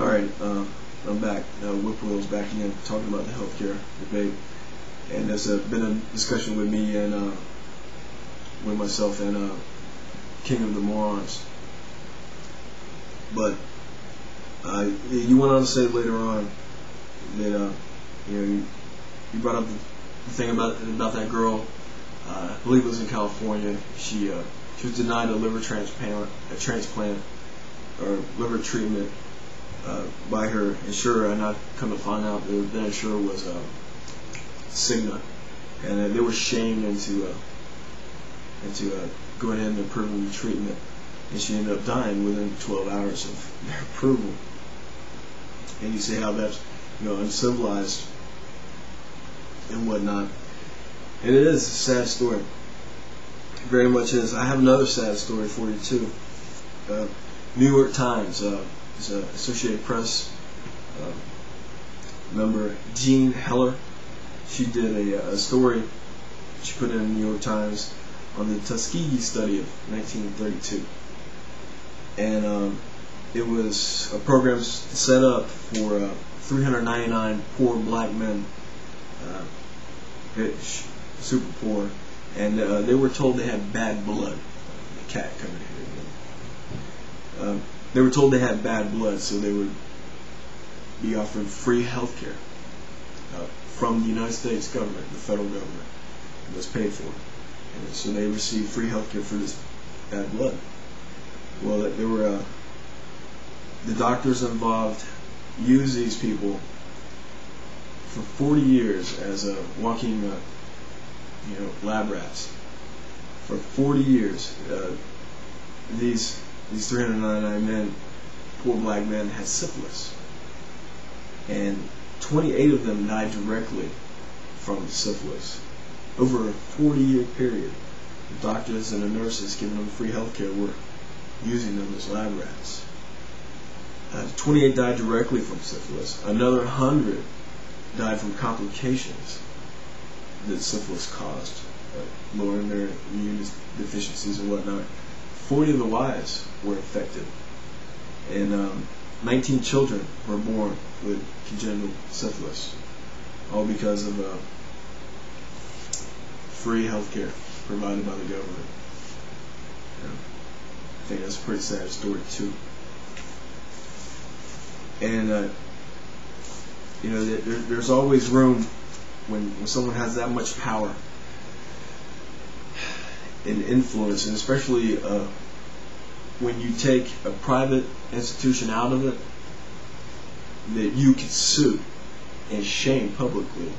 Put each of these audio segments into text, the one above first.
Alright, I'm back. Whipwill's back again, talking about the healthcare debate. And there's been a discussion with me and with myself and King of the Morons. But you went on to say later on that you brought up the thing about that girl. I believe it was in California. She was denied a liver transplant or liver treatment by her insurer, and I come to find out that the insurer was Cigna, and they were shamed into going in and approving the treatment, and she ended up dying within 12 hours of their approval. And you see how that's uncivilized and whatnot. And it is a sad story. It very much is. I have another sad story for you too. New York Times, Associated Press member Jean Heller. She did a story. She put it in the New York Times on the Tuskegee study of 1932, and it was a program set up for 399 poor black men, super poor, and they were told they had bad blood. The cat coming here. They were told they had bad blood, so they would be offered free health care from the United States government, the federal government. It was paid for. And so they received free health care for this bad blood. Well, there were the doctors involved used these people for 40 years as walking lab rats. For 40 years, these 399 men, poor black men, had syphilis, and 28 of them died directly from syphilis. Over a 40-year period, the doctors and the nurses giving them free health care were using them as lab rats. 28 died directly from syphilis. Another 100 died from complications that syphilis caused, lowering their immune deficiencies and whatnot. 40 of the wives were affected, and 19 children were born with congenital syphilis, all because of free health care provided by the government. I think that's a pretty sad story too. And there's always room when someone has that much power and influence, and especially when you take a private institution out of it, that you can sue and shame publicly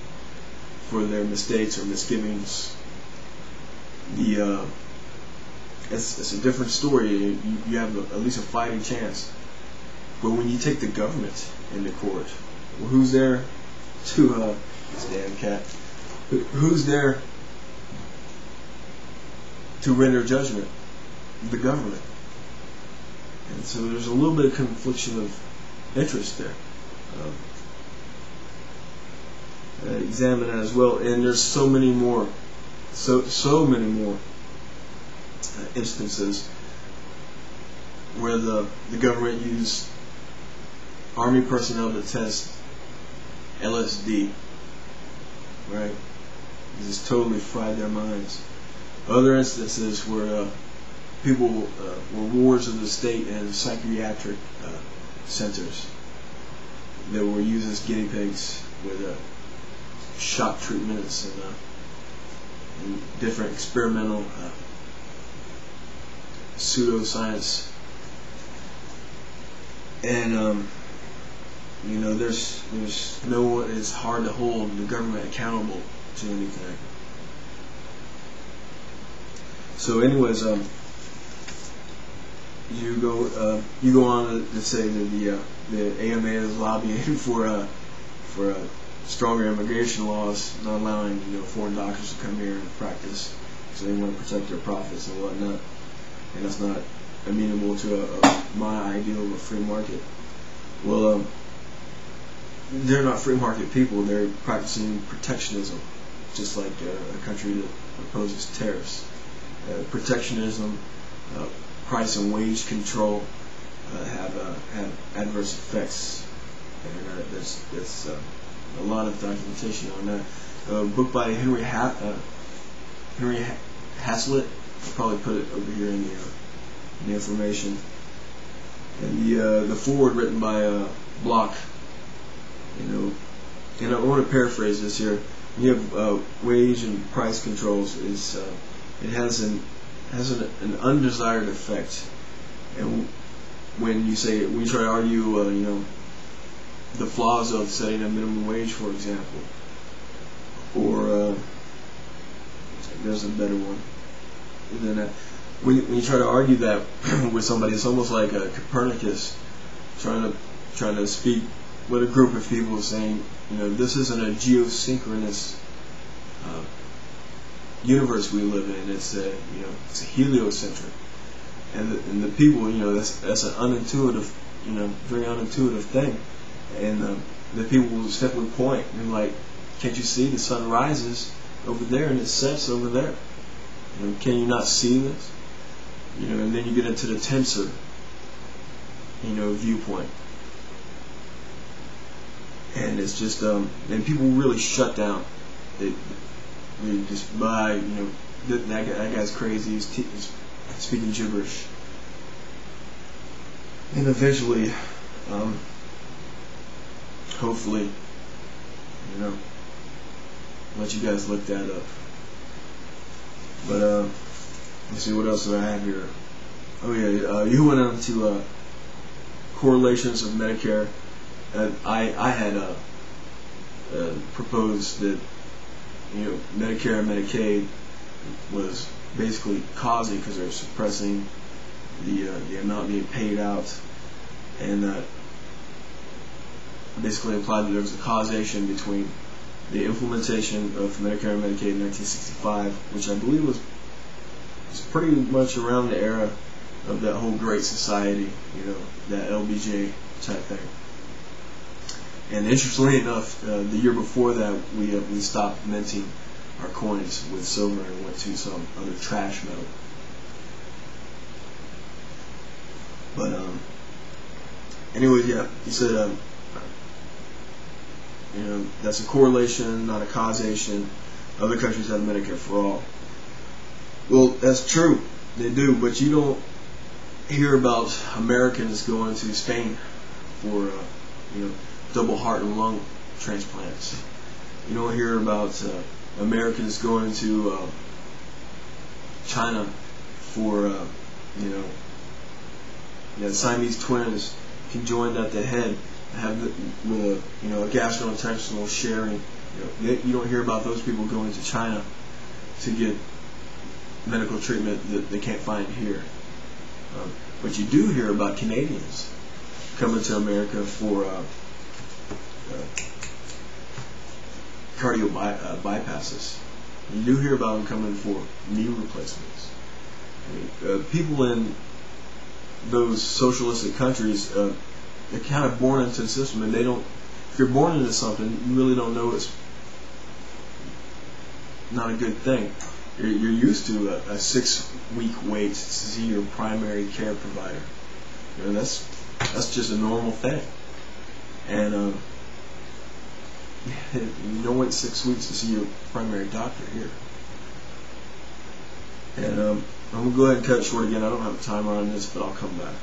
for their mistakes or misgivings. It's a different story. You have at least a fighting chance. But when you take the government into court, well, who's there to this damn cat? Who's there to render judgment? The government. And so there's a little bit of confliction of interest there. Examine that as well. And there's so many more instances where the government used Army personnel to test LSD, right? It just totally fried their minds. Other instances where people were wards of the state and psychiatric centers that were used as guinea pigs with shock treatments and different experimental pseudoscience. And there's no one. It's hard to hold the government accountable to anything. So, anyways, you go on to say that the AMA is lobbying for stronger immigration laws, not allowing foreign doctors to come here and practice, so they want to protect their profits and whatnot, and that's not amenable to my ideal of a free market. Well, they're not free market people. They're practicing protectionism, just like a country that opposes tariffs. Protectionism, price and wage control have adverse effects, and there's a lot of documentation on that. A book by Henry Hazlitt. I'll probably put it over here in the information. And the foreword written by Block. And I want to paraphrase this here. You have wage and price controls. It has an undesired effect. And when you try to argue, the flaws of setting a minimum wage, for example, or there's a better one than that. When you try to argue that with somebody, it's almost like Copernicus trying to speak with a group of people saying, this isn't a geosynchronous universe we live in. It's a heliocentric, and the people, that's an unintuitive, very unintuitive thing, and the people will simply point and like, can't you see the sun rises over there and it sets over there? Can you not see this? And then you get into the tensor, viewpoint. And it's just, and people really shut down. They just buy, that guy's crazy, he's speaking gibberish. And eventually, hopefully, let you guys look that up. But, let's see, what else do I have here? Oh yeah, you went on to correlations of Medicare. I had proposed that Medicare and Medicaid was basically causing because they're suppressing the amount being paid out, and that basically implied that there was a causation between the implementation of Medicare and Medicaid in 1965, which I believe was pretty much around the era of that whole Great Society, that LBJ type thing. And interestingly enough, the year before that, we stopped minting our coins with silver and went to some other trash metal. But anyway, yeah, he said, that's a correlation, not a causation. Other countries have Medicare for all. Well, that's true, they do, but you don't hear about Americans going to Spain for, double heart and lung transplants. You don't hear about Americans going to China for, Siamese twins conjoined at the head, with a gastrointestinal sharing. You don't hear about those people going to China to get medical treatment that they can't find here. But you do hear about Canadians coming to America for cardio bypasses. You do hear about them coming for knee replacements. People in those socialistic countries, they're kind of born into the system, and they don't. If you're born into something, you really don't know it's not a good thing. You're used to a 6-week wait to see your primary care provider. That's just a normal thing. And you don't wait 6 weeks to see your primary doctor here. And I'm going to go ahead and cut it short again. I don't have a timer on this, but I'll come back.